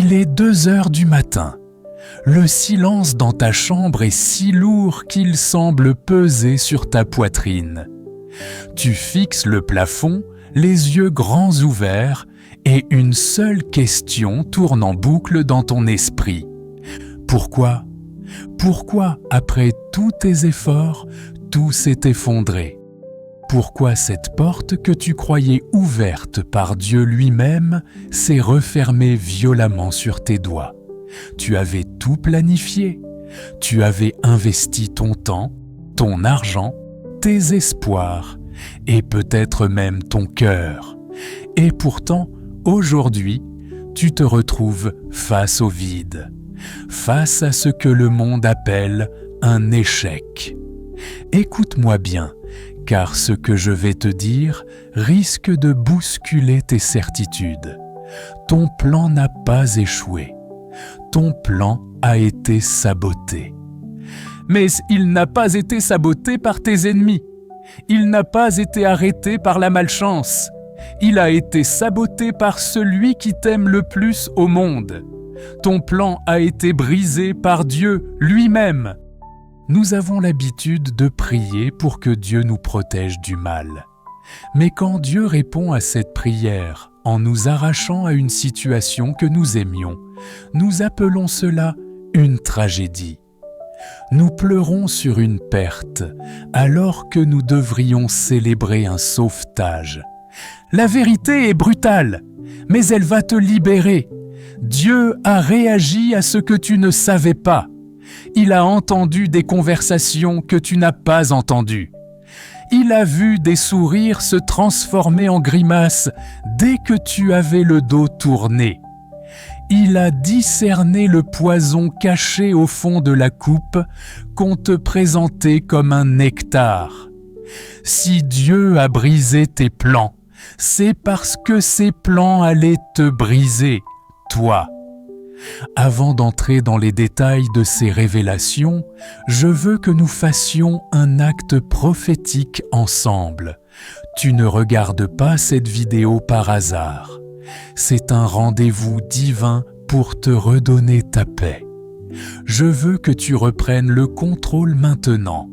Il est 2 heures du matin. Le silence dans ta chambre est si lourd qu'il semble peser sur ta poitrine. Tu fixes le plafond, les yeux grands ouverts, et une seule question tourne en boucle dans ton esprit. Pourquoi ? Pourquoi, après tous tes efforts, tout s'est effondré ? Pourquoi cette porte que tu croyais ouverte par Dieu lui-même s'est refermée violemment sur tes doigts ? Tu avais tout planifié. Tu avais investi ton temps, ton argent, tes espoirs et peut-être même ton cœur. Et pourtant, aujourd'hui, tu te retrouves face au vide, face à ce que le monde appelle un échec. Écoute-moi bien, car ce que je vais te dire risque de bousculer tes certitudes. Ton plan n'a pas échoué. Ton plan a été saboté. Mais il n'a pas été saboté par tes ennemis. Il n'a pas été arrêté par la malchance. Il a été saboté par celui qui t'aime le plus au monde. Ton plan a été brisé par Dieu lui-même. Nous avons l'habitude de prier pour que Dieu nous protège du mal. Mais quand Dieu répond à cette prière en nous arrachant à une situation que nous aimions, nous appelons cela une tragédie. Nous pleurons sur une perte, alors que nous devrions célébrer un sauvetage. La vérité est brutale, mais elle va te libérer. Dieu a réagi à ce que tu ne savais pas. Il a entendu des conversations que tu n'as pas entendues. Il a vu des sourires se transformer en grimaces dès que tu avais le dos tourné. Il a discerné le poison caché au fond de la coupe qu'on te présentait comme un nectar. Si Dieu a brisé tes plans, c'est parce que ses plans allaient te briser, toi. Avant d'entrer dans les détails de ces révélations, je veux que nous fassions un acte prophétique ensemble. Tu ne regardes pas cette vidéo par hasard. C'est un rendez-vous divin pour te redonner ta paix. Je veux que tu reprennes le contrôle maintenant.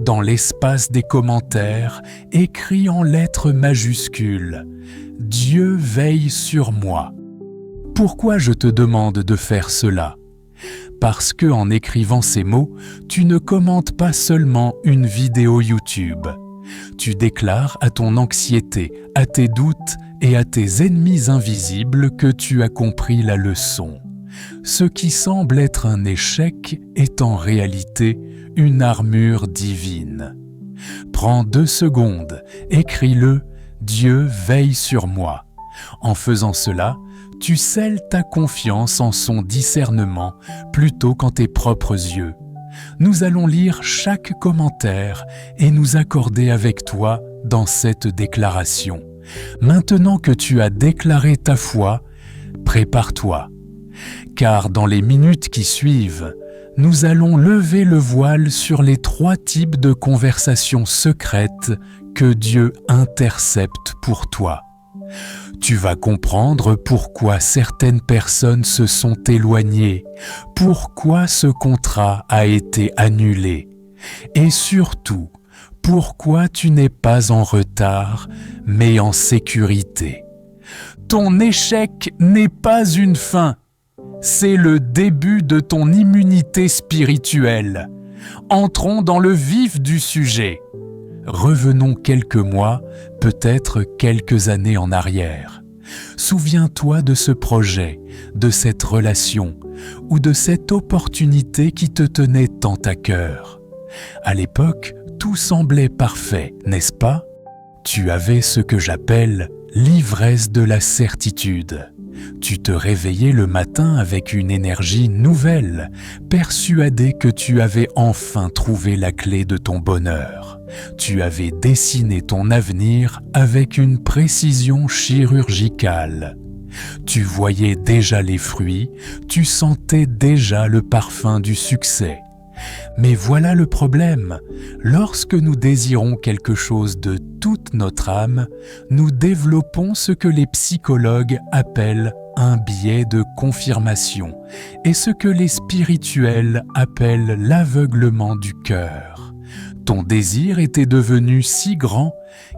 Dans l'espace des commentaires, écris en lettres majuscules « Dieu veille sur moi ». Pourquoi je te demande de faire cela ? Parce que en écrivant ces mots, tu ne commentes pas seulement une vidéo YouTube. Tu déclares à ton anxiété, à tes doutes et à tes ennemis invisibles que tu as compris la leçon. Ce qui semble être un échec est en réalité une armure divine. Prends 2 secondes, écris-le « Dieu veille sur moi ». En faisant cela, tu scelles ta confiance en son discernement plutôt qu'en tes propres yeux. Nous allons lire chaque commentaire et nous accorder avec toi dans cette déclaration. Maintenant que tu as déclaré ta foi, prépare-toi. Car dans les minutes qui suivent, nous allons lever le voile sur les 3 types de conversations secrètes que Dieu intercepte pour toi. Tu vas comprendre pourquoi certaines personnes se sont éloignées, pourquoi ce contrat a été annulé, et surtout, pourquoi tu n'es pas en retard, mais en sécurité. Ton échec n'est pas une fin, c'est le début de ton immunité spirituelle. Entrons dans le vif du sujet. Revenons quelques mois, peut-être quelques années en arrière. Souviens-toi de ce projet, de cette relation ou de cette opportunité qui te tenait tant à cœur. À l'époque, tout semblait parfait, n'est-ce pas ? Tu avais ce que j'appelle l'ivresse de la certitude. Tu te réveillais le matin avec une énergie nouvelle, persuadé que tu avais enfin trouvé la clé de ton bonheur. Tu avais dessiné ton avenir avec une précision chirurgicale. Tu voyais déjà les fruits, tu sentais déjà le parfum du succès. Mais voilà le problème, lorsque nous désirons quelque chose de toute notre âme, nous développons ce que les psychologues appellent un biais de confirmation et ce que les spirituels appellent l'aveuglement du cœur. Ton désir était devenu si grand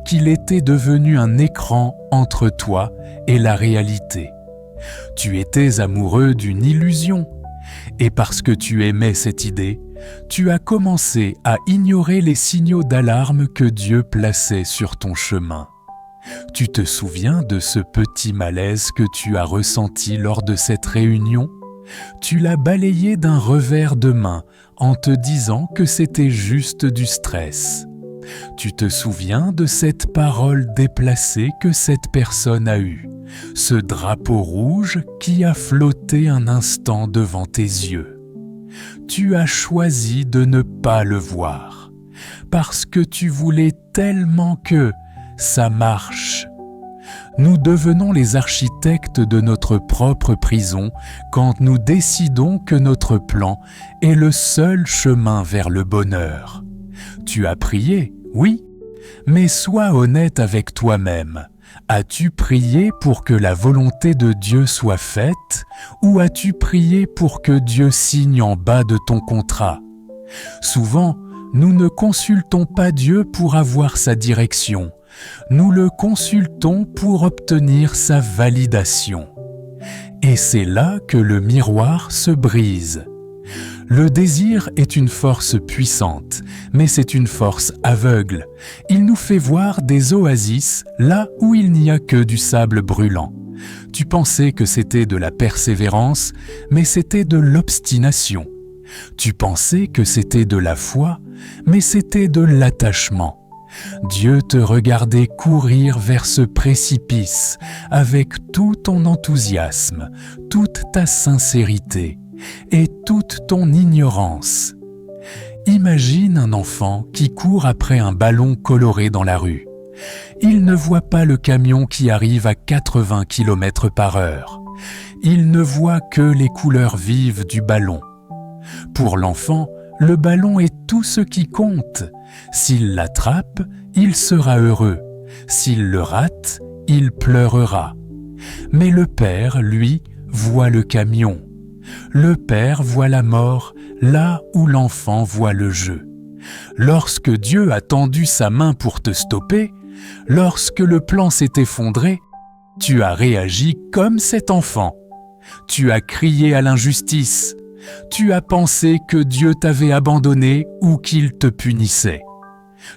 qu'il était devenu un écran entre toi et la réalité. Tu étais amoureux d'une illusion, et parce que tu aimais cette idée, tu as commencé à ignorer les signaux d'alarme que Dieu plaçait sur ton chemin. Tu te souviens de ce petit malaise que tu as ressenti lors de cette réunion? Tu l'as balayé d'un revers de main en te disant que c'était juste du stress. Tu te souviens de cette parole déplacée que cette personne a eue, ce drapeau rouge qui a flotté un instant devant tes yeux. Tu as choisi de ne pas le voir, parce que tu voulais tellement que ça marche. Nous devenons les architectes de notre propre prison quand nous décidons que notre plan est le seul chemin vers le bonheur. Tu as prié, oui, mais sois honnête avec toi-même. As-tu prié pour que la volonté de Dieu soit faite ou as-tu prié pour que Dieu signe en bas de ton contrat? Souvent, nous ne consultons pas Dieu pour avoir sa direction. Nous le consultons pour obtenir sa validation. Et c'est là que le miroir se brise. Le désir est une force puissante, mais c'est une force aveugle. Il nous fait voir des oasis là où il n'y a que du sable brûlant. Tu pensais que c'était de la persévérance, mais c'était de l'obstination. Tu pensais que c'était de la foi, mais c'était de l'attachement. Dieu te regardait courir vers ce précipice avec tout ton enthousiasme, toute ta sincérité et toute ton ignorance. Imagine un enfant qui court après un ballon coloré dans la rue. Il ne voit pas le camion qui arrive à 80 km/h. Il ne voit que les couleurs vives du ballon. Pour l'enfant, le ballon est tout ce qui compte. S'il l'attrape, il sera heureux. S'il le rate, il pleurera. Mais le père, lui, voit le camion. Le père voit la mort là où l'enfant voit le jeu. Lorsque Dieu a tendu sa main pour te stopper, lorsque le plan s'est effondré, tu as réagi comme cet enfant. Tu as crié à l'injustice. Tu as pensé que Dieu t'avait abandonné ou qu'il te punissait.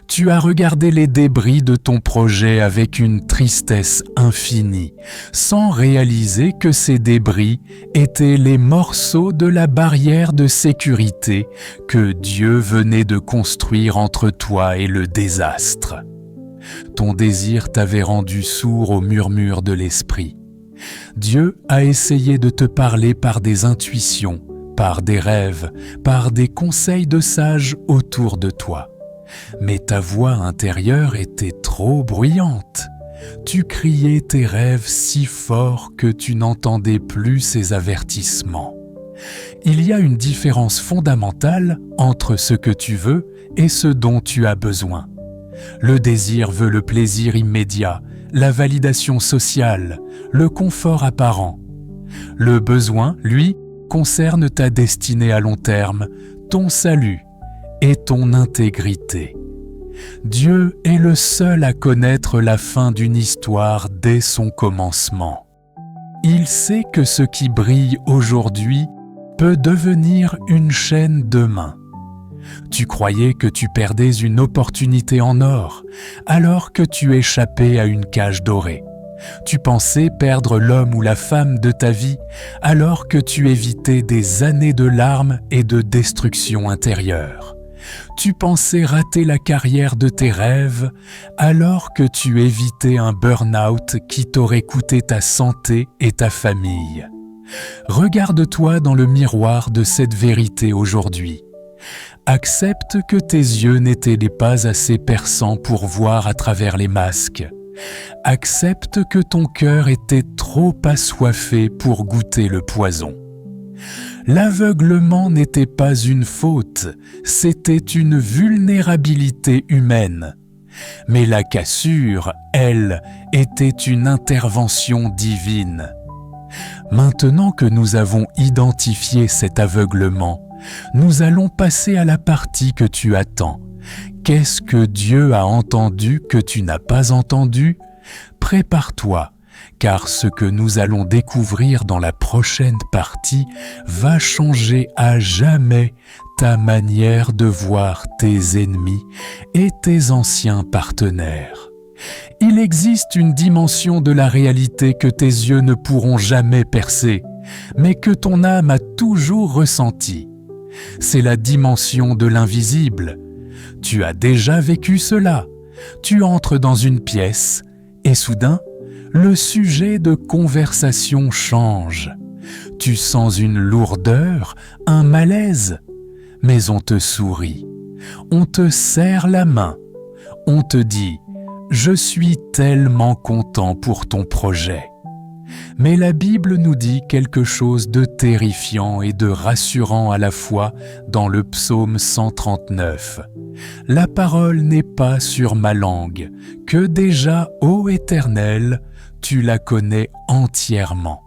Tu as regardé les débris de ton projet avec une tristesse infinie, sans réaliser que ces débris étaient les morceaux de la barrière de sécurité que Dieu venait de construire entre toi et le désastre. Ton désir t'avait rendu sourd au murmure de l'esprit. Dieu a essayé de te parler par des intuitions, par des rêves, par des conseils de sages autour de toi. Mais ta voix intérieure était trop bruyante. Tu criais tes rêves si fort que tu n'entendais plus ces avertissements. Il y a une différence fondamentale entre ce que tu veux et ce dont tu as besoin. Le désir veut le plaisir immédiat, la validation sociale, le confort apparent. Le besoin, lui, concerne ta destinée à long terme, ton salut et ton intégrité. Dieu est le seul à connaître la fin d'une histoire dès son commencement. Il sait que ce qui brille aujourd'hui peut devenir une chaîne demain. Tu croyais que tu perdais une opportunité en or, alors que tu échappais à une cage dorée. Tu pensais perdre l'homme ou la femme de ta vie, alors que tu évitais des années de larmes et de destruction intérieure. Tu pensais rater la carrière de tes rêves, alors que tu évitais un burn-out qui t'aurait coûté ta santé et ta famille. Regarde-toi dans le miroir de cette vérité aujourd'hui. Accepte que tes yeux n'étaient pas assez perçants pour voir à travers les masques. Accepte que ton cœur était trop assoiffé pour goûter le poison. L'aveuglement n'était pas une faute, c'était une vulnérabilité humaine. Mais la cassure, elle, était une intervention divine. Maintenant que nous avons identifié cet aveuglement, nous allons passer à la partie que tu attends. Qu'est-ce que Dieu a entendu que tu n'as pas entendu? Prépare-toi, car ce que nous allons découvrir dans la prochaine partie va changer à jamais ta manière de voir tes ennemis et tes anciens partenaires. Il existe une dimension de la réalité que tes yeux ne pourront jamais percer, mais que ton âme a toujours ressentie. C'est la dimension de l'invisible. Tu as déjà vécu cela. Tu entres dans une pièce et soudain, le sujet de conversation change. Tu sens une lourdeur, un malaise, mais on te sourit. On te serre la main. On te dit « Je suis tellement content pour ton projet ». Mais la Bible nous dit quelque chose de terrifiant et de rassurant à la fois dans le psaume 139. « La parole n'est pas sur ma langue, que déjà, ô Éternel, tu la connais entièrement. »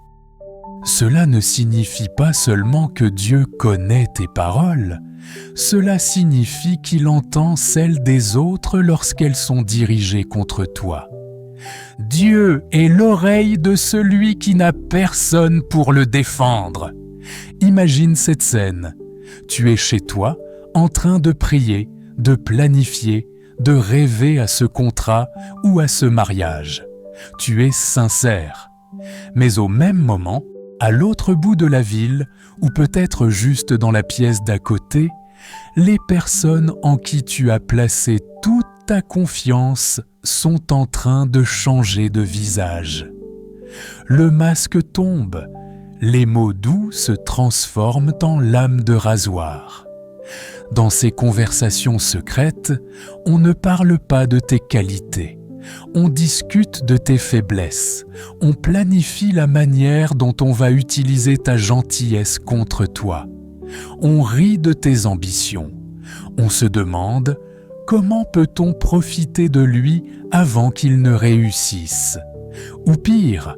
Cela ne signifie pas seulement que Dieu connaît tes paroles, cela signifie qu'il entend celles des autres lorsqu'elles sont dirigées contre toi. Dieu est l'oreille de celui qui n'a personne pour le défendre. Imagine cette scène. Tu es chez toi, en train de prier, de planifier, de rêver à ce contrat ou à ce mariage. Tu es sincère. Mais au même moment, à l'autre bout de la ville, ou peut-être juste dans la pièce d'à côté, les personnes en qui tu as placé toute ta confiance sont en train de changer de visage. Le masque tombe, les mots doux se transforment en lames de rasoir. Dans ces conversations secrètes, on ne parle pas de tes qualités. On discute de tes faiblesses. On planifie la manière dont on va utiliser ta gentillesse contre toi. On rit de tes ambitions. On se demande comment peut-on profiter de lui avant qu'il ne réussisse? Ou pire,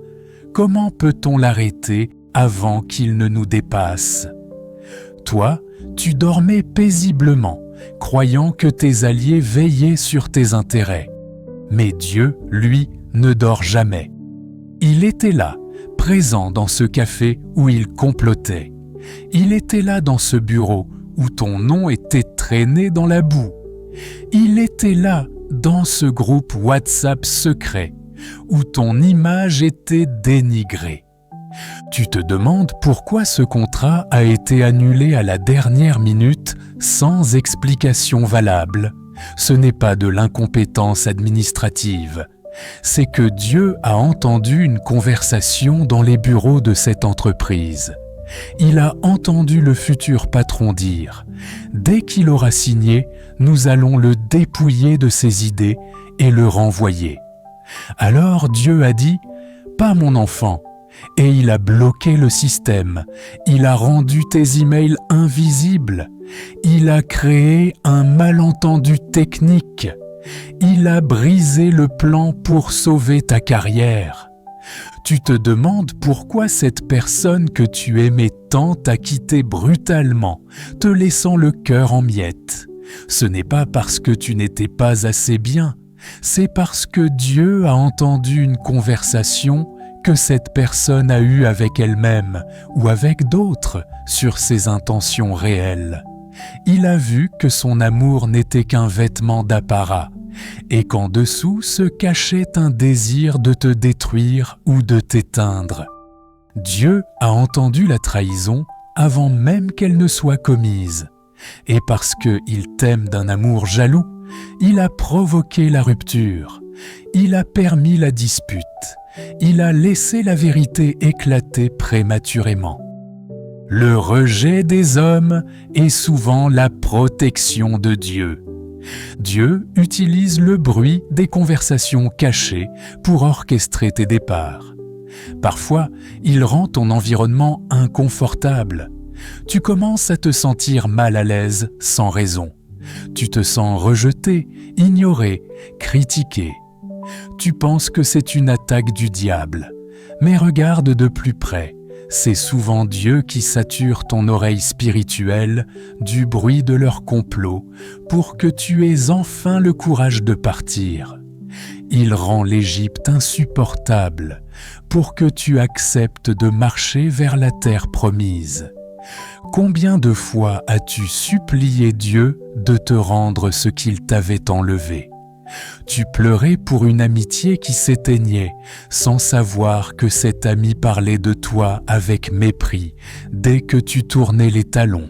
comment peut-on l'arrêter avant qu'il ne nous dépasse? Toi, tu dormais paisiblement, croyant que tes alliés veillaient sur tes intérêts. Mais Dieu, lui, ne dort jamais. Il était là, présent dans ce café où il complotait. Il était là dans ce bureau où ton nom était traîné dans la boue. Il était là dans ce groupe WhatsApp secret où ton image était dénigrée. Tu te demandes pourquoi ce contrat a été annulé à la dernière minute sans explication valable. Ce n'est pas de l'incompétence administrative. C'est que Dieu a entendu une conversation dans les bureaux de cette entreprise. Il a entendu le futur patron dire « Dès qu'il aura signé, nous allons le dépouiller de ses idées et le renvoyer. » Alors Dieu a dit « Pas mon enfant » et il a bloqué le système. Il a rendu tes emails invisibles. Il a créé un malentendu technique. Il a brisé le plan pour sauver ta carrière. Tu te demandes pourquoi cette personne que tu aimais tant t'a quitté brutalement, te laissant le cœur en miettes. Ce n'est pas parce que tu n'étais pas assez bien, c'est parce que Dieu a entendu une conversation que cette personne a eue avec elle-même ou avec d'autres sur ses intentions réelles. Il a vu que son amour n'était qu'un vêtement d'apparat et qu'en dessous se cachait un désir de te détruire ou de t'éteindre. Dieu a entendu la trahison avant même qu'elle ne soit commise. Et parce qu'il t'aime d'un amour jaloux, il a provoqué la rupture. Il a permis la dispute. Il a laissé la vérité éclater prématurément. Le rejet des hommes est souvent la protection de Dieu. Dieu utilise le bruit des conversations cachées pour orchestrer tes départs. Parfois, il rend ton environnement inconfortable. Tu commences à te sentir mal à l'aise sans raison. Tu te sens rejeté, ignoré, critiqué. Tu penses que c'est une attaque du diable. Mais regarde de plus près. C'est souvent Dieu qui sature ton oreille spirituelle du bruit de leur complot pour que tu aies enfin le courage de partir. Il rend l'Égypte insupportable pour que tu acceptes de marcher vers la terre promise. Combien de fois as-tu supplié Dieu de te rendre ce qu'il t'avait enlevé? Tu pleurais pour une amitié qui s'éteignait, sans savoir que cet ami parlait de toi avec mépris dès que tu tournais les talons.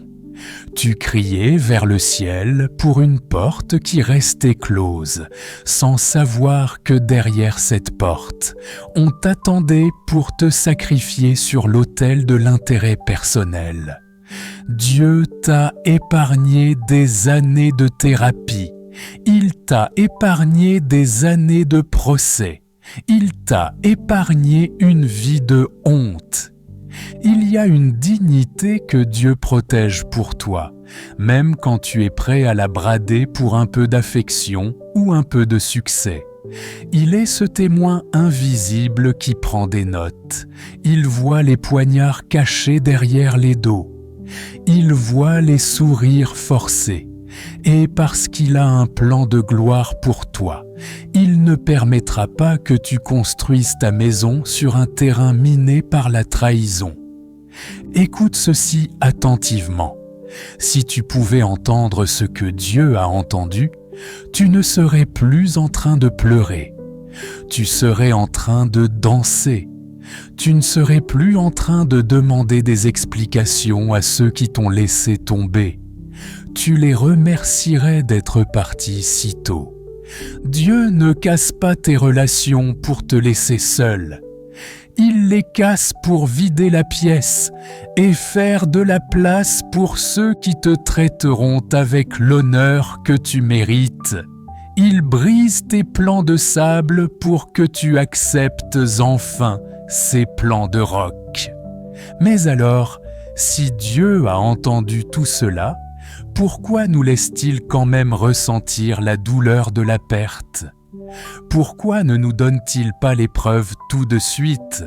Tu criais vers le ciel pour une porte qui restait close, sans savoir que derrière cette porte, on t'attendait pour te sacrifier sur l'autel de l'intérêt personnel. Dieu t'a épargné des années de thérapie. Il t'a épargné des années de procès. Il t'a épargné une vie de honte. Il y a une dignité que Dieu protège pour toi, même quand tu es prêt à la brader pour un peu d'affection ou un peu de succès. Il est ce témoin invisible qui prend des notes. Il voit les poignards cachés derrière les dos. Il voit les sourires forcés. Et parce qu'il a un plan de gloire pour toi, il ne permettra pas que tu construises ta maison sur un terrain miné par la trahison. Écoute ceci attentivement. Si tu pouvais entendre ce que Dieu a entendu, tu ne serais plus en train de pleurer. Tu serais en train de danser. Tu ne serais plus en train de demander des explications à ceux qui t'ont laissé tomber. Tu les remercierais d'être partis si tôt. Dieu ne casse pas tes relations pour te laisser seul. Il les casse pour vider la pièce et faire de la place pour ceux qui te traiteront avec l'honneur que tu mérites. Il brise tes plans de sable pour que tu acceptes enfin ses plans de roc. Mais alors, si Dieu a entendu tout cela, pourquoi nous laisse-t-il quand même ressentir la douleur de la perte? Pourquoi ne nous donne-t-il pas l'épreuve tout de suite?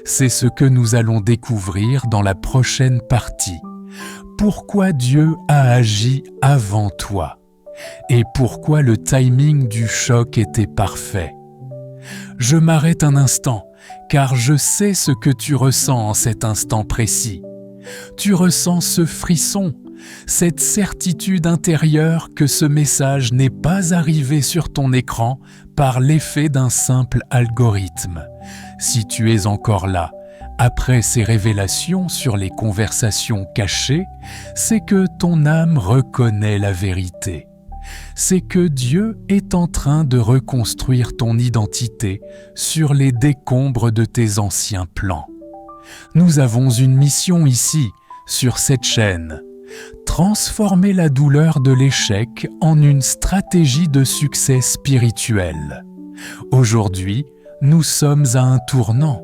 C'est ce que nous allons découvrir dans la prochaine partie. Pourquoi Dieu a agi avant toi? Et pourquoi le timing du choc était parfait? Je m'arrête un instant, car je sais ce que tu ressens en cet instant précis. Tu ressens ce frisson, cette certitude intérieure que ce message n'est pas arrivé sur ton écran par l'effet d'un simple algorithme. Si tu es encore là, après ces révélations sur les conversations cachées, c'est que ton âme reconnaît la vérité. C'est que Dieu est en train de reconstruire ton identité sur les décombres de tes anciens plans. Nous avons une mission ici, sur cette chaîne. Transformer la douleur de l'échec en une stratégie de succès spirituel. Aujourd'hui, nous sommes à un tournant.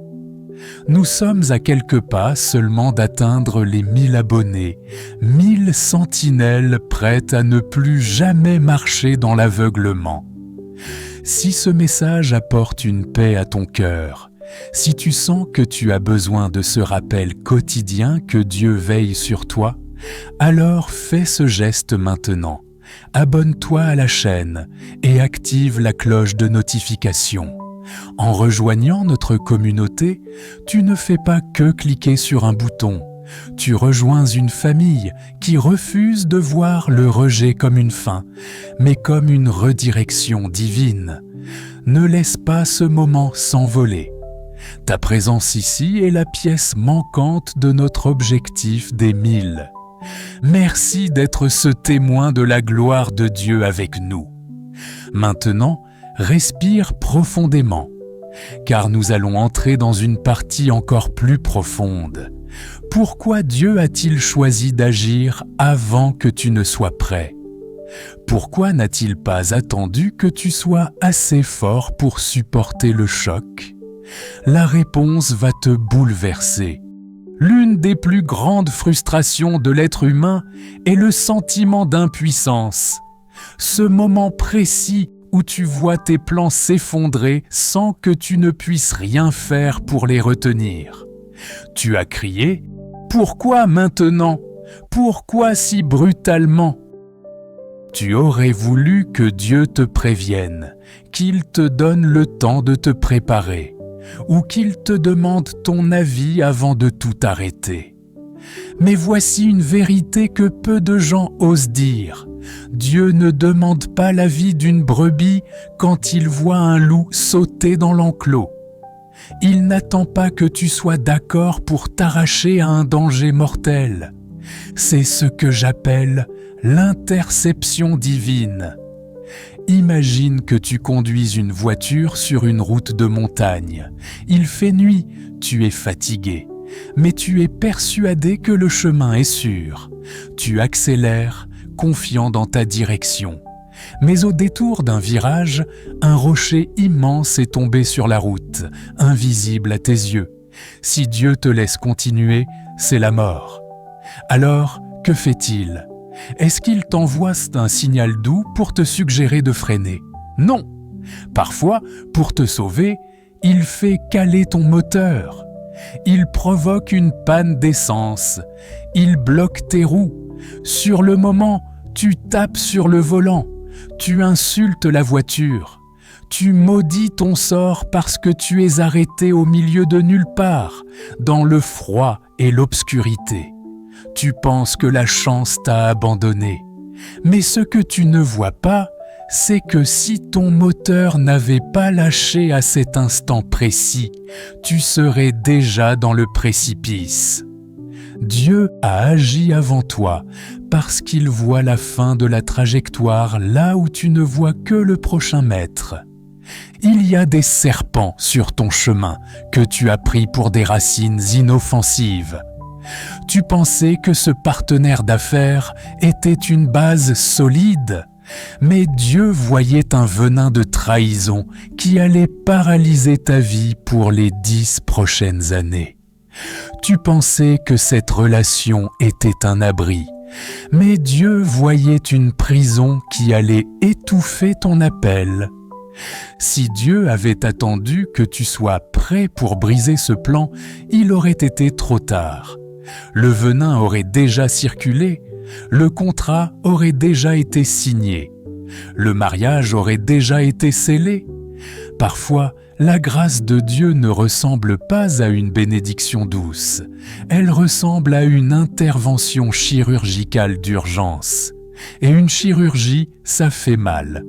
Nous sommes à quelques pas seulement d'atteindre les 1000 abonnés, 1000 sentinelles prêtes à ne plus jamais marcher dans l'aveuglement. Si ce message apporte une paix à ton cœur, si tu sens que tu as besoin de ce rappel quotidien que Dieu veille sur toi, alors fais ce geste maintenant. Abonne-toi à la chaîne et active la cloche de notification. En rejoignant notre communauté, tu ne fais pas que cliquer sur un bouton. Tu rejoins une famille qui refuse de voir le rejet comme une fin, mais comme une redirection divine. Ne laisse pas ce moment s'envoler. Ta présence ici est la pièce manquante de notre objectif des 1000. Merci d'être ce témoin de la gloire de Dieu avec nous. Maintenant, respire profondément, car nous allons entrer dans une partie encore plus profonde. Pourquoi Dieu a-t-il choisi d'agir avant que tu ne sois prêt? Pourquoi n'a-t-il pas attendu que tu sois assez fort pour supporter le choc? La réponse va te bouleverser. L'une des plus grandes frustrations de l'être humain est le sentiment d'impuissance. Ce moment précis où tu vois tes plans s'effondrer sans que tu ne puisses rien faire pour les retenir. Tu as crié « Pourquoi maintenant ? Pourquoi si brutalement ?» Tu aurais voulu que Dieu te prévienne, qu'il te donne le temps de te préparer, ou qu'il te demande ton avis avant de tout arrêter. Mais voici une vérité que peu de gens osent dire. Dieu ne demande pas l'avis d'une brebis quand il voit un loup sauter dans l'enclos. Il n'attend pas que tu sois d'accord pour t'arracher à un danger mortel. C'est ce que j'appelle l'interception divine. Imagine que tu conduis une voiture sur une route de montagne. Il fait nuit, tu es fatigué, mais tu es persuadé que le chemin est sûr. Tu accélères, confiant dans ta direction. Mais au détour d'un virage, un rocher immense est tombé sur la route, invisible à tes yeux. Si Dieu te laisse continuer, c'est la mort. Alors, que fait-il ? Est-ce qu'il t'envoie un signal doux pour te suggérer de freiner ? Non. Parfois, pour te sauver, il fait caler ton moteur. Il provoque une panne d'essence. Il bloque tes roues. Sur le moment, tu tapes sur le volant. Tu insultes la voiture. Tu maudis ton sort parce que tu es arrêté au milieu de nulle part, dans le froid et l'obscurité. Tu penses que la chance t'a abandonné. Mais ce que tu ne vois pas, c'est que si ton moteur n'avait pas lâché à cet instant précis, tu serais déjà dans le précipice. Dieu a agi avant toi parce qu'il voit la fin de la trajectoire là où tu ne vois que le prochain mètre. Il y a des serpents sur ton chemin que tu as pris pour des racines inoffensives. Tu pensais que ce partenaire d'affaires était une base solide, mais Dieu voyait un venin de trahison qui allait paralyser ta vie pour les 10 prochaines années. Tu pensais que cette relation était un abri, mais Dieu voyait une prison qui allait étouffer ton appel. Si Dieu avait attendu que tu sois prêt pour briser ce plan, il aurait été trop tard. Le venin aurait déjà circulé, le contrat aurait déjà été signé, le mariage aurait déjà été scellé. Parfois, la grâce de Dieu ne ressemble pas à une bénédiction douce, elle ressemble à une intervention chirurgicale d'urgence. Et une chirurgie, ça fait mal.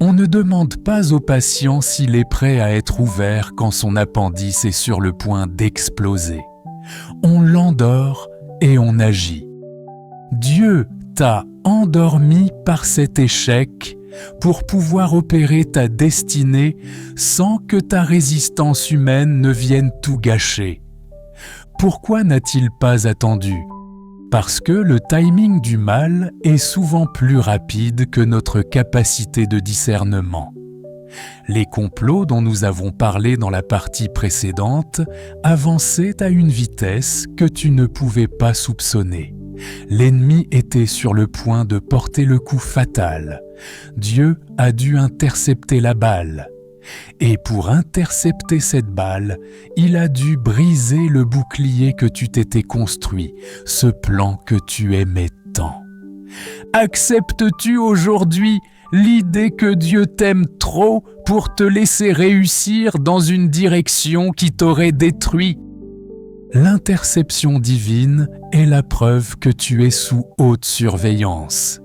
On ne demande pas au patient s'il est prêt à être ouvert quand son appendice est sur le point d'exploser. On l'endort et on agit. Dieu t'a endormi par cet échec pour pouvoir opérer ta destinée sans que ta résistance humaine ne vienne tout gâcher. Pourquoi n'a-t-il pas attendu ? Parce que le timing du mal est souvent plus rapide que notre capacité de discernement. Les complots dont nous avons parlé dans la partie précédente avançaient à une vitesse que tu ne pouvais pas soupçonner. L'ennemi était sur le point de porter le coup fatal. Dieu a dû intercepter la balle. Et pour intercepter cette balle, il a dû briser le bouclier que tu t'étais construit, ce plan que tu aimais tant. Acceptes-tu aujourd'hui l'idée que Dieu t'aime trop pour te laisser réussir dans une direction qui t'aurait détruit? L'interception divine est la preuve que tu es sous haute surveillance.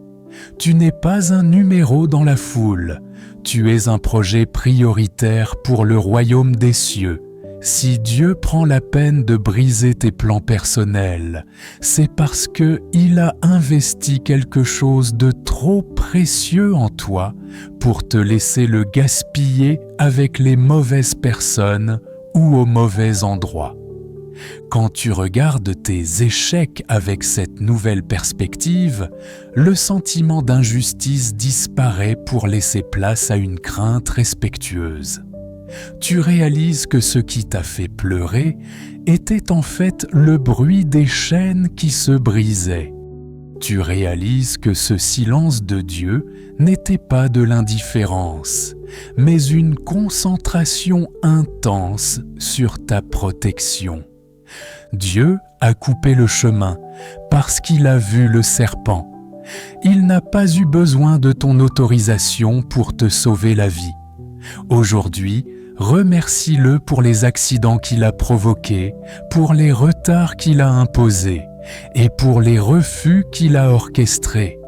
Tu n'es pas un numéro dans la foule, tu es un projet prioritaire pour le royaume des cieux. Si Dieu prend la peine de briser tes plans personnels, c'est parce qu'il a investi quelque chose de trop précieux en toi pour te laisser le gaspiller avec les mauvaises personnes ou au mauvais endroit. Quand tu regardes tes échecs avec cette nouvelle perspective, le sentiment d'injustice disparaît pour laisser place à une crainte respectueuse. Tu réalises que ce qui t'a fait pleurer était en fait le bruit des chaînes qui se brisaient. Tu réalises que ce silence de Dieu n'était pas de l'indifférence, mais une concentration intense sur ta protection. Dieu a coupé le chemin parce qu'il a vu le serpent. Il n'a pas eu besoin de ton autorisation pour te sauver la vie. Aujourd'hui, remercie-le pour les accidents qu'il a provoqués, pour les retards qu'il a imposés et pour les refus qu'il a orchestrés.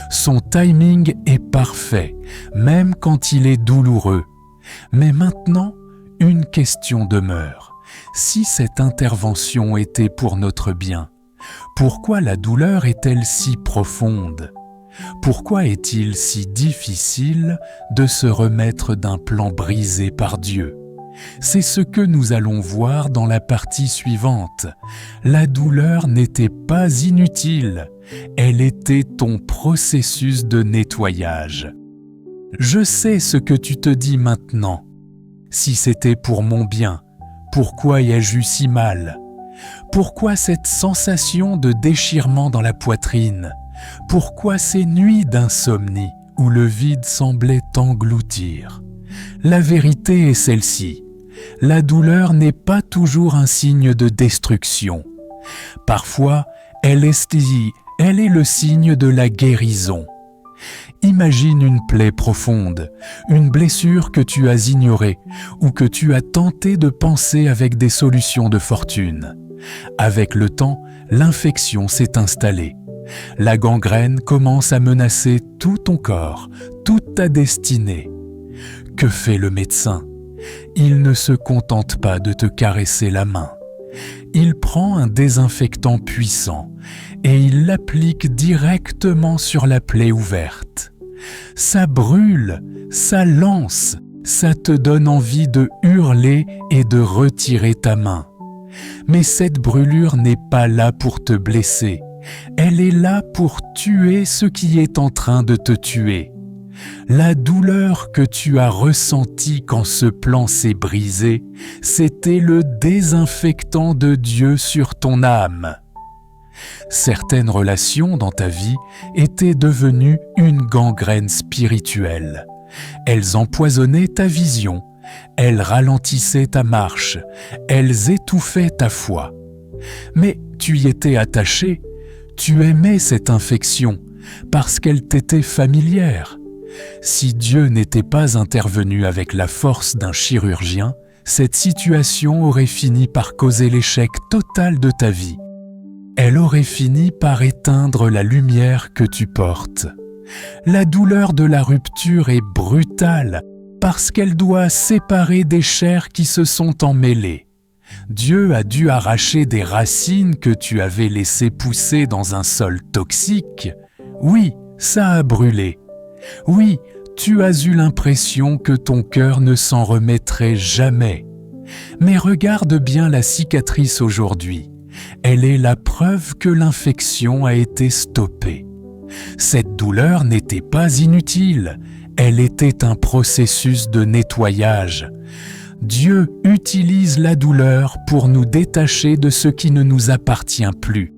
Son timing est parfait, même quand il est douloureux. Mais maintenant, une question demeure. Si cette intervention était pour notre bien, pourquoi la douleur est-elle si profonde? Pourquoi est-il si difficile de se remettre d'un plan brisé par Dieu? C'est ce que nous allons voir dans la partie suivante. La douleur n'était pas inutile, elle était ton processus de nettoyage. Je sais ce que tu te dis maintenant. Si c'était pour mon bien, pourquoi ai-je eu si mal? Pourquoi cette sensation de déchirement dans la poitrine? Pourquoi ces nuits d'insomnie où le vide semblait t'engloutir? La vérité est celle-ci. La douleur n'est pas toujours un signe de destruction. Parfois, elle est le signe de la guérison. Imagine une plaie profonde, une blessure que tu as ignorée ou que tu as tenté de panser avec des solutions de fortune. Avec le temps, l'infection s'est installée. La gangrène commence à menacer tout ton corps, toute ta destinée. Que fait le médecin? Il ne se contente pas de te caresser la main. Il prend un désinfectant puissant et il l'applique directement sur la plaie ouverte. Ça brûle, ça lance, ça te donne envie de hurler et de retirer ta main. Mais cette brûlure n'est pas là pour te blesser, elle est là pour tuer ce qui est en train de te tuer. La douleur que tu as ressentie quand ce plan s'est brisé, c'était le désinfectant de Dieu sur ton âme. Certaines relations dans ta vie étaient devenues une gangrène spirituelle. Elles empoisonnaient ta vision, elles ralentissaient ta marche, elles étouffaient ta foi. Mais tu y étais attaché, tu aimais cette infection parce qu'elle t'était familière. Si Dieu n'était pas intervenu avec la force d'un chirurgien, cette situation aurait fini par causer l'échec total de ta vie. Elle aurait fini par éteindre la lumière que tu portes. La douleur de la rupture est brutale parce qu'elle doit séparer des chairs qui se sont emmêlées. Dieu a dû arracher des racines que tu avais laissées pousser dans un sol toxique. Oui, ça a brûlé. Oui, tu as eu l'impression que ton cœur ne s'en remettrait jamais. Mais regarde bien la cicatrice aujourd'hui. Elle est la preuve que l'infection a été stoppée. Cette douleur n'était pas inutile, elle était un processus de nettoyage. Dieu utilise la douleur pour nous détacher de ce qui ne nous appartient plus.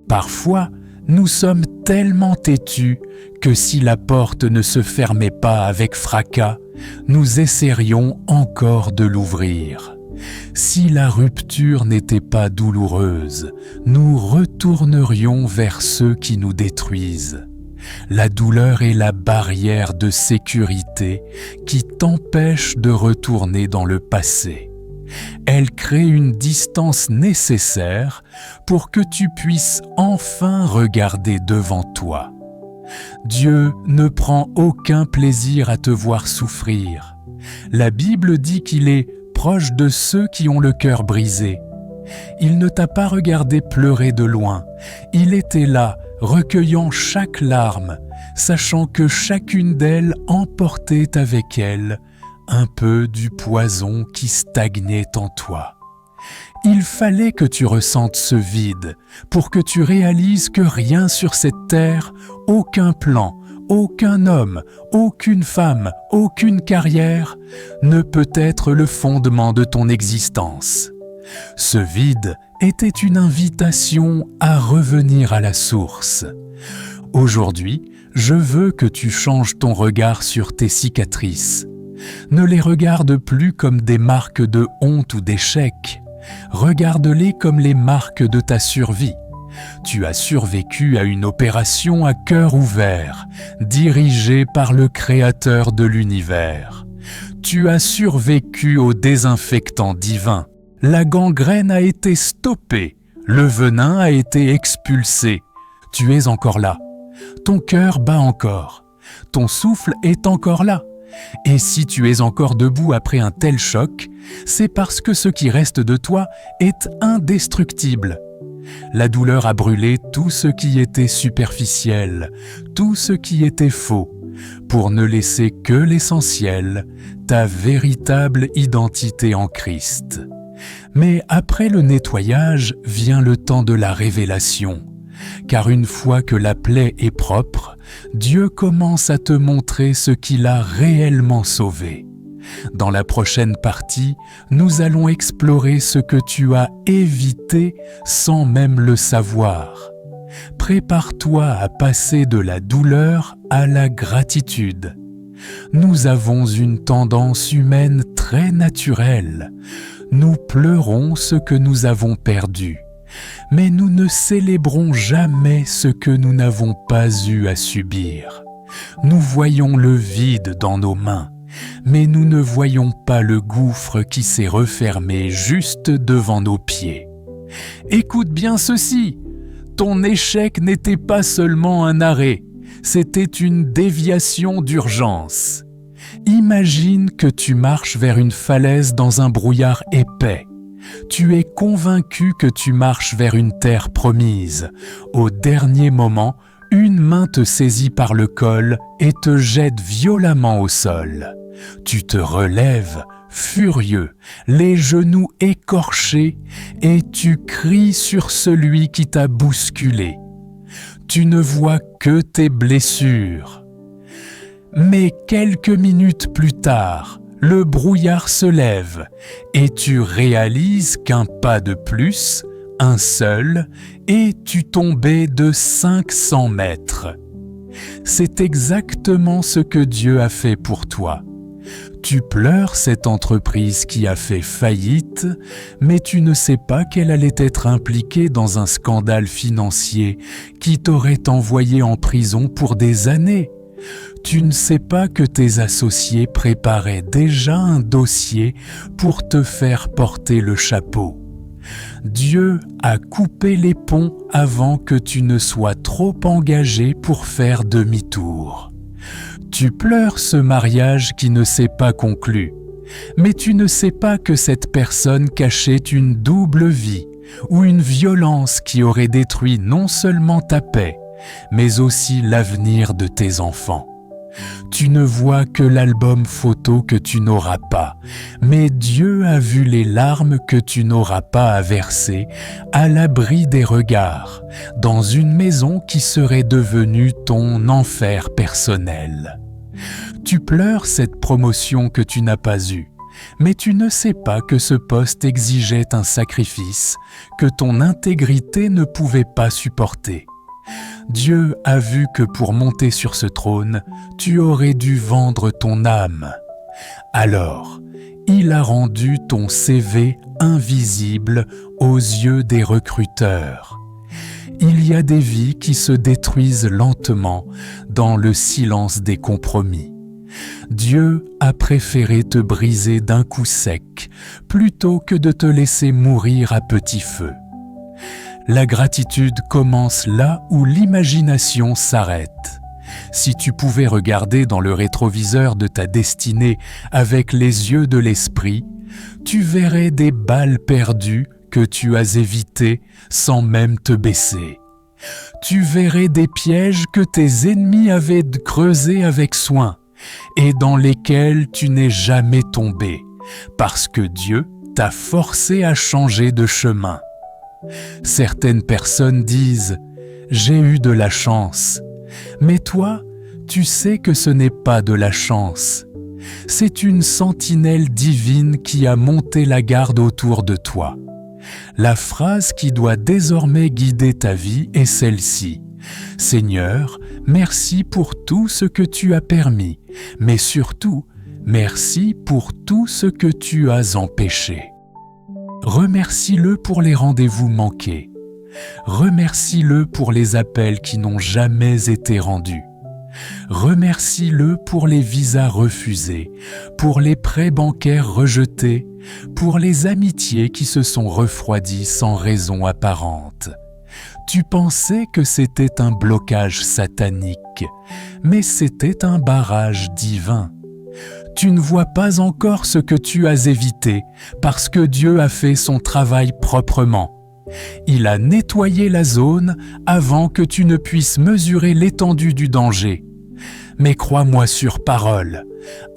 Parfois, nous sommes tellement têtus que si la porte ne se fermait pas avec fracas, nous essaierions encore de l'ouvrir. Si la rupture n'était pas douloureuse, nous retournerions vers ceux qui nous détruisent. La douleur est la barrière de sécurité qui t'empêche de retourner dans le passé. Elle crée une distance nécessaire pour que tu puisses enfin regarder devant toi. Dieu ne prend aucun plaisir à te voir souffrir. La Bible dit qu'il est proche de ceux qui ont le cœur brisé. Il ne t'a pas regardé pleurer de loin. Il était là, recueillant chaque larme, sachant que chacune d'elles emportait avec elle un peu du poison qui stagnait en toi. Il fallait que tu ressentes ce vide pour que tu réalises que rien sur cette terre, aucun plan, aucun homme, aucune femme, aucune carrière ne peut être le fondement de ton existence. Ce vide était une invitation à revenir à la source. Aujourd'hui, je veux que tu changes ton regard sur tes cicatrices. Ne les regarde plus comme des marques de honte ou d'échec. Regarde-les comme les marques de ta survie. Tu as survécu à une opération à cœur ouvert, dirigée par le Créateur de l'univers. Tu as survécu au désinfectant divin. La gangrène a été stoppée, le venin a été expulsé. Tu es encore là. Ton cœur bat encore. Ton souffle est encore là. Et si tu es encore debout après un tel choc, c'est parce que ce qui reste de toi est indestructible. La douleur a brûlé tout ce qui était superficiel, tout ce qui était faux, pour ne laisser que l'essentiel, ta véritable identité en Christ. Mais après le nettoyage vient le temps de la révélation, car une fois que la plaie est propre, Dieu commence à te montrer ce qu'il a réellement sauvé. Dans la prochaine partie, nous allons explorer ce que tu as évité sans même le savoir. Prépare-toi à passer de la douleur à la gratitude. Nous avons une tendance humaine très naturelle. Nous pleurons ce que nous avons perdu, mais nous ne célébrons jamais ce que nous n'avons pas eu à subir. Nous voyons le vide dans nos mains, mais nous ne voyons pas le gouffre qui s'est refermé juste devant nos pieds. Écoute bien ceci, ton échec n'était pas seulement un arrêt, c'était une déviation d'urgence. Imagine que tu marches vers une falaise dans un brouillard épais. Tu es convaincu que tu marches vers une terre promise. Au dernier moment, une main te saisit par le col et te jette violemment au sol. Tu te relèves, furieux, les genoux écorchés, et tu cries sur celui qui t'a bousculé. Tu ne vois que tes blessures. Mais quelques minutes plus tard, le brouillard se lève et tu réalises qu'un pas de plus, un seul, et tu tombais de 500 mètres. C'est exactement ce que Dieu a fait pour toi. Tu pleures cette entreprise qui a fait faillite, mais tu ne sais pas qu'elle allait être impliquée dans un scandale financier qui t'aurait envoyé en prison pour des années. Tu ne sais pas que tes associés préparaient déjà un dossier pour te faire porter le chapeau. Dieu a coupé les ponts avant que tu ne sois trop engagé pour faire demi-tour. Tu pleures ce mariage qui ne s'est pas conclu, mais tu ne sais pas que cette personne cachait une double vie ou une violence qui aurait détruit non seulement ta paix, mais aussi l'avenir de tes enfants. Tu ne vois que l'album photo que tu n'auras pas, mais Dieu a vu les larmes que tu n'auras pas à verser à l'abri des regards, dans une maison qui serait devenue ton enfer personnel. Tu pleures cette promotion que tu n'as pas eue, mais tu ne sais pas que ce poste exigeait un sacrifice que ton intégrité ne pouvait pas supporter. Dieu a vu que pour monter sur ce trône, tu aurais dû vendre ton âme. Alors, il a rendu ton CV invisible aux yeux des recruteurs. Il y a des vies qui se détruisent lentement dans le silence des compromis. Dieu a préféré te briser d'un coup sec plutôt que de te laisser mourir à petit feu. La gratitude commence là où l'imagination s'arrête. Si tu pouvais regarder dans le rétroviseur de ta destinée avec les yeux de l'esprit, tu verrais des balles perdues que tu as évitées sans même te baisser. Tu verrais des pièges que tes ennemis avaient creusés avec soin et dans lesquels tu n'es jamais tombé, parce que Dieu t'a forcé à changer de chemin. Certaines personnes disent « J'ai eu de la chance », mais toi, tu sais que ce n'est pas de la chance. C'est une sentinelle divine qui a monté la garde autour de toi. La phrase qui doit désormais guider ta vie est celle-ci. « Seigneur, merci pour tout ce que tu as permis, mais surtout, merci pour tout ce que tu as empêché. » Remercie-le pour les rendez-vous manqués. Remercie-le pour les appels qui n'ont jamais été rendus. Remercie-le pour les visas refusés, pour les prêts bancaires rejetés, pour les amitiés qui se sont refroidies sans raison apparente. Tu pensais que c'était un blocage satanique, mais c'était un barrage divin. Tu ne vois pas encore ce que tu as évité parce que Dieu a fait son travail proprement. Il a nettoyé la zone avant que tu ne puisses mesurer l'étendue du danger. Mais crois-moi sur parole,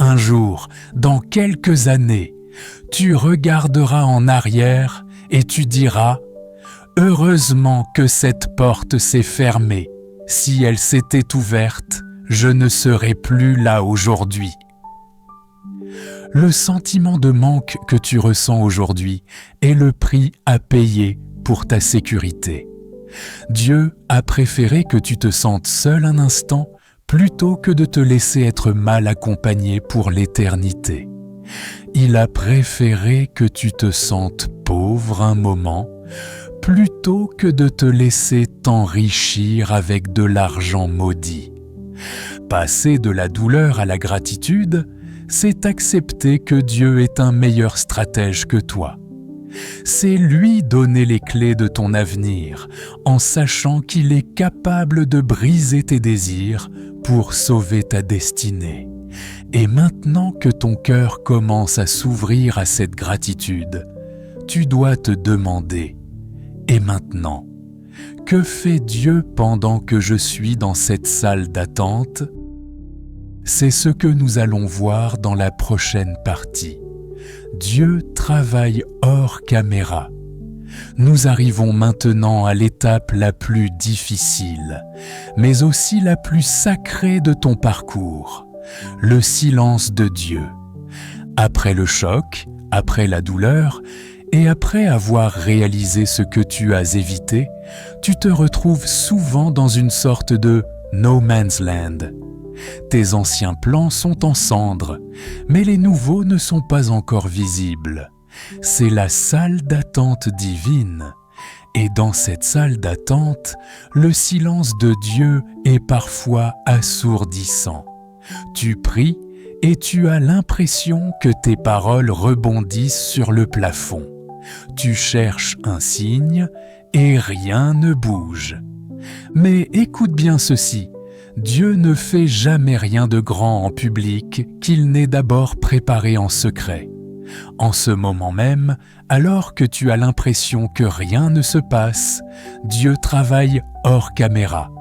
un jour, dans quelques années, tu regarderas en arrière et tu diras « Heureusement que cette porte s'est fermée. Si elle s'était ouverte, je ne serais plus là aujourd'hui. » Le sentiment de manque que tu ressens aujourd'hui est le prix à payer pour ta sécurité. Dieu a préféré que tu te sentes seul un instant plutôt que de te laisser être mal accompagné pour l'éternité. Il a préféré que tu te sentes pauvre un moment plutôt que de te laisser t'enrichir avec de l'argent maudit. Passer de la douleur à la gratitude, c'est accepter que Dieu est un meilleur stratège que toi. C'est lui donner les clés de ton avenir en sachant qu'il est capable de briser tes désirs pour sauver ta destinée. Et maintenant que ton cœur commence à s'ouvrir à cette gratitude, tu dois te demander « Et maintenant, que fait Dieu pendant que je suis dans cette salle d'attente ?» C'est ce que nous allons voir dans la prochaine partie. Dieu travaille hors caméra. Nous arrivons maintenant à l'étape la plus difficile, mais aussi la plus sacrée de ton parcours, le silence de Dieu. Après le choc, après la douleur, et après avoir réalisé ce que tu as évité, tu te retrouves souvent dans une sorte de « no man's land ». Tes anciens plans sont en cendres, mais les nouveaux ne sont pas encore visibles. C'est la salle d'attente divine. Et dans cette salle d'attente, le silence de Dieu est parfois assourdissant. Tu pries et tu as l'impression que tes paroles rebondissent sur le plafond. Tu cherches un signe et rien ne bouge. Mais écoute bien ceci. Dieu ne fait jamais rien de grand en public qu'il n'ait d'abord préparé en secret. En ce moment même, alors que tu as l'impression que rien ne se passe, Dieu travaille hors caméra.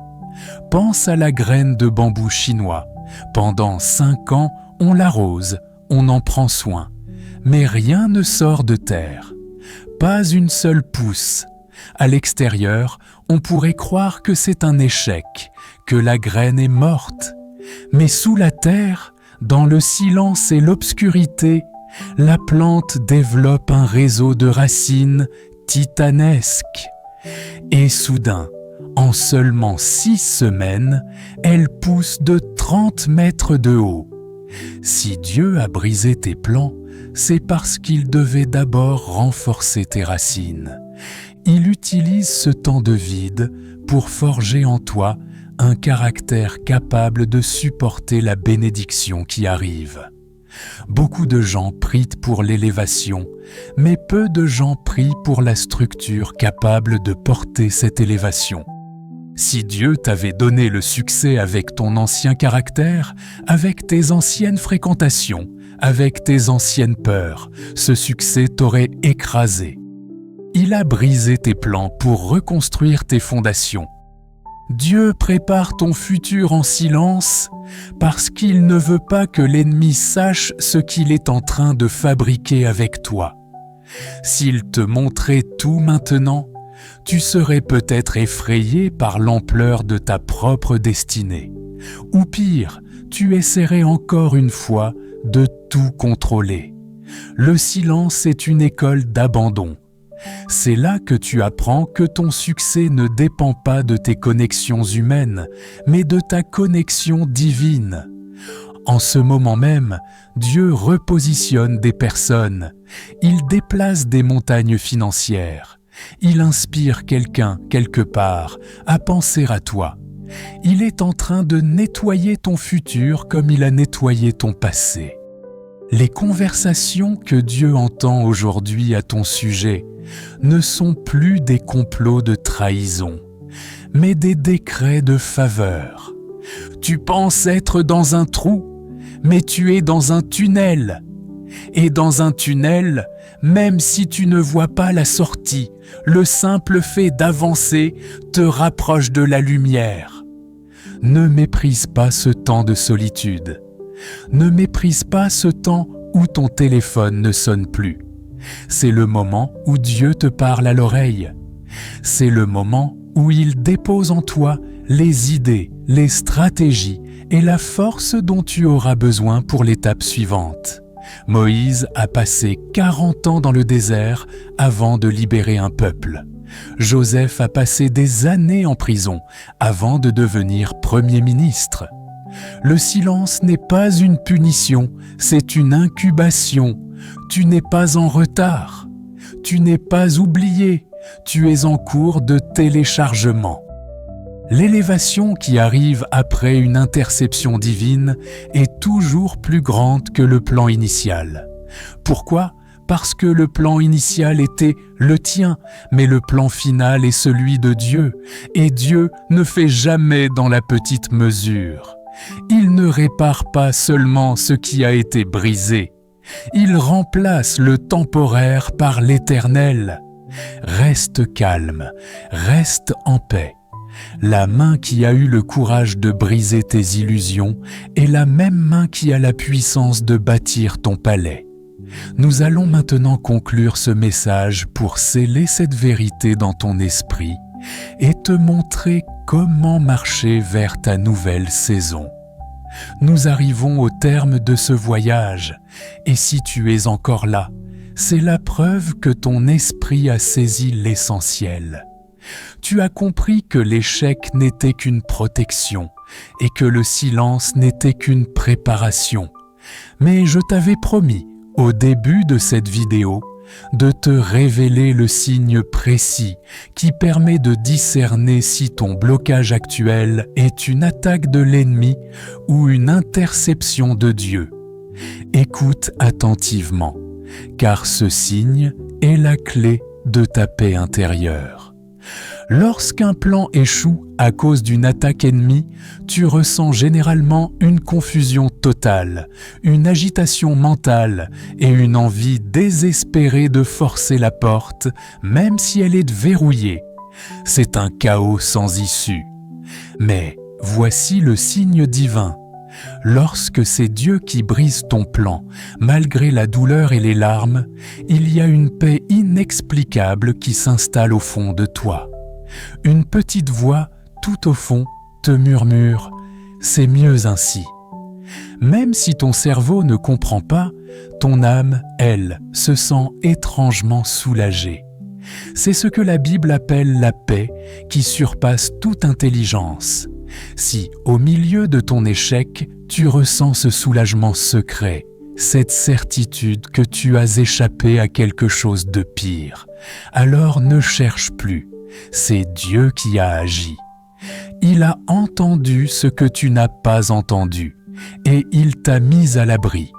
Pense à la graine de bambou chinois. Pendant 5 ans, on l'arrose, on en prend soin. Mais rien ne sort de terre. Pas une seule pousse. À l'extérieur, on pourrait croire que c'est un échec, que la graine est morte. Mais sous la terre, dans le silence et l'obscurité, la plante développe un réseau de racines titanesques. Et soudain, en seulement 6 semaines, elle pousse de 30 mètres de haut. Si Dieu a brisé tes plans, c'est parce qu'il devait d'abord renforcer tes racines. Il utilise ce temps de vide pour forger en toi un caractère capable de supporter la bénédiction qui arrive. Beaucoup de gens prient pour l'élévation, mais peu de gens prient pour la structure capable de porter cette élévation. Si Dieu t'avait donné le succès avec ton ancien caractère, avec tes anciennes fréquentations, avec tes anciennes peurs, ce succès t'aurait écrasé. Il a brisé tes plans pour reconstruire tes fondations. Dieu prépare ton futur en silence parce qu'il ne veut pas que l'ennemi sache ce qu'il est en train de fabriquer avec toi. S'il te montrait tout maintenant, tu serais peut-être effrayé par l'ampleur de ta propre destinée. Ou pire, tu essaierais encore une fois de tout contrôler. Le silence est une école d'abandon. C'est là que tu apprends que ton succès ne dépend pas de tes connexions humaines, mais de ta connexion divine. En ce moment même, Dieu repositionne des personnes. Il déplace des montagnes financières. Il inspire quelqu'un, quelque part, à penser à toi. Il est en train de nettoyer ton futur comme il a nettoyé ton passé. Les conversations que Dieu entend aujourd'hui à ton sujet ne sont plus des complots de trahison, mais des décrets de faveur. Tu penses être dans un trou, mais tu es dans un tunnel. Et dans un tunnel, même si tu ne vois pas la sortie, le simple fait d'avancer te rapproche de la lumière. Ne méprise pas ce temps de solitude. Ne méprise pas ce temps où ton téléphone ne sonne plus. C'est le moment où Dieu te parle à l'oreille. C'est le moment où il dépose en toi les idées, les stratégies et la force dont tu auras besoin pour l'étape suivante. Moïse a passé 40 ans dans le désert avant de libérer un peuple. Joseph a passé des années en prison avant de devenir Premier ministre. Le silence n'est pas une punition, c'est une incubation. Tu n'es pas en retard. Tu n'es pas oublié. Tu es en cours de téléchargement. L'élévation qui arrive après une interception divine est toujours plus grande que le plan initial. Pourquoi ? Parce que le plan initial était le tien, mais le plan final est celui de Dieu, et Dieu ne fait jamais dans la petite mesure. Il ne répare pas seulement ce qui a été brisé, il remplace le temporaire par l'éternel. Reste calme, reste en paix. La main qui a eu le courage de briser tes illusions est la même main qui a la puissance de bâtir ton palais. Nous allons maintenant conclure ce message pour sceller cette vérité dans ton esprit et te montrer comment marcher vers ta nouvelle saison. Nous arrivons au terme de ce voyage, et si tu es encore là, c'est la preuve que ton esprit a saisi l'essentiel. Tu as compris que l'échec n'était qu'une protection et que le silence n'était qu'une préparation. Mais je t'avais promis, au début de cette vidéo, de te révéler le signe précis qui permet de discerner si ton blocage actuel est une attaque de l'ennemi ou une interception de Dieu. Écoute attentivement, car ce signe est la clé de ta paix intérieure. Lorsqu'un plan échoue à cause d'une attaque ennemie, tu ressens généralement une confusion totale, une agitation mentale et une envie désespérée de forcer la porte, même si elle est verrouillée. C'est un chaos sans issue. Mais voici le signe divin. Lorsque c'est Dieu qui brise ton plan, malgré la douleur et les larmes, il y a une paix inexplicable qui s'installe au fond de toi. Une petite voix, tout au fond, te murmure « c'est mieux ainsi ». Même si ton cerveau ne comprend pas, ton âme, elle, se sent étrangement soulagée. C'est ce que la Bible appelle la paix qui surpasse toute intelligence. Si, au milieu de ton échec, tu ressens ce soulagement secret, cette certitude que tu as échappé à quelque chose de pire, alors ne cherche plus. C'est Dieu qui a agi. Il a entendu ce que tu n'as pas entendu et il t'a mis à l'abri.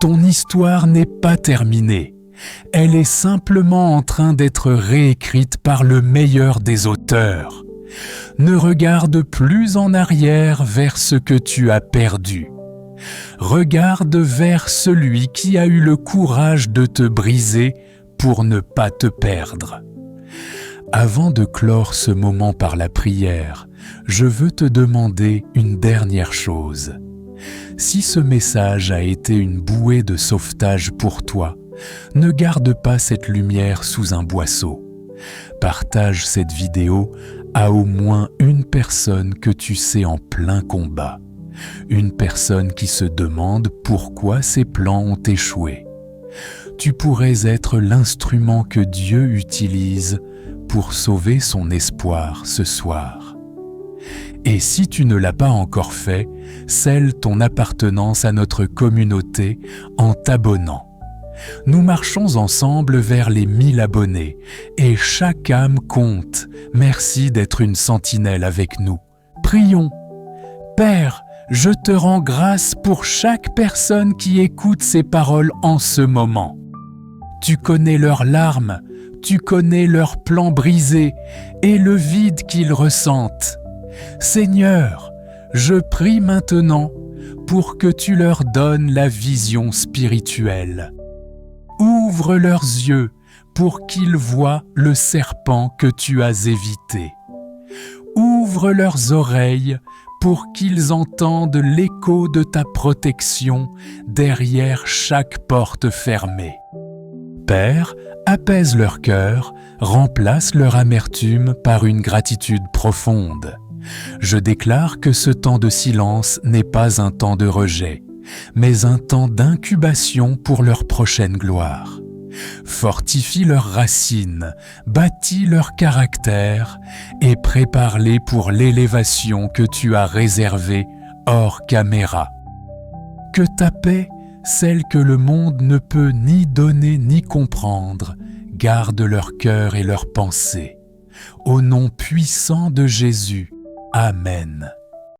Ton histoire n'est pas terminée. Elle est simplement en train d'être réécrite par le meilleur des auteurs. Ne regarde plus en arrière vers ce que tu as perdu. Regarde vers celui qui a eu le courage de te briser pour ne pas te perdre. Avant de clore ce moment par la prière, je veux te demander une dernière chose. Si ce message a été une bouée de sauvetage pour toi, ne garde pas cette lumière sous un boisseau. Partage cette vidéo à au moins une personne que tu sais en plein combat. Une personne qui se demande pourquoi ses plans ont échoué. Tu pourrais être l'instrument que Dieu utilise pour sauver son espoir ce soir. Et si tu ne l'as pas encore fait, scelle ton appartenance à notre communauté en t'abonnant. Nous marchons ensemble vers les 1000 abonnés et chaque âme compte. Merci d'être une sentinelle avec nous. Prions. Père, je te rends grâce pour chaque personne qui écoute ces paroles en ce moment. Tu connais leurs larmes, tu connais leurs plans brisés et le vide qu'ils ressentent. Seigneur, je prie maintenant pour que tu leur donnes la vision spirituelle. Ouvre leurs yeux pour qu'ils voient le serpent que tu as évité. Ouvre leurs oreilles pour qu'ils entendent l'écho de ta protection derrière chaque porte fermée. Père, apaise leur cœur, remplace leur amertume par une gratitude profonde. Je déclare que ce temps de silence n'est pas un temps de rejet, mais un temps d'incubation pour leur prochaine gloire. Fortifie leurs racines, bâtis leur caractère et prépare-les pour l'élévation que tu as réservée hors caméra. Que ta paix, celle que le monde ne peut ni donner ni comprendre, garde leur cœur et leurs pensées. Au nom puissant de Jésus, Amen.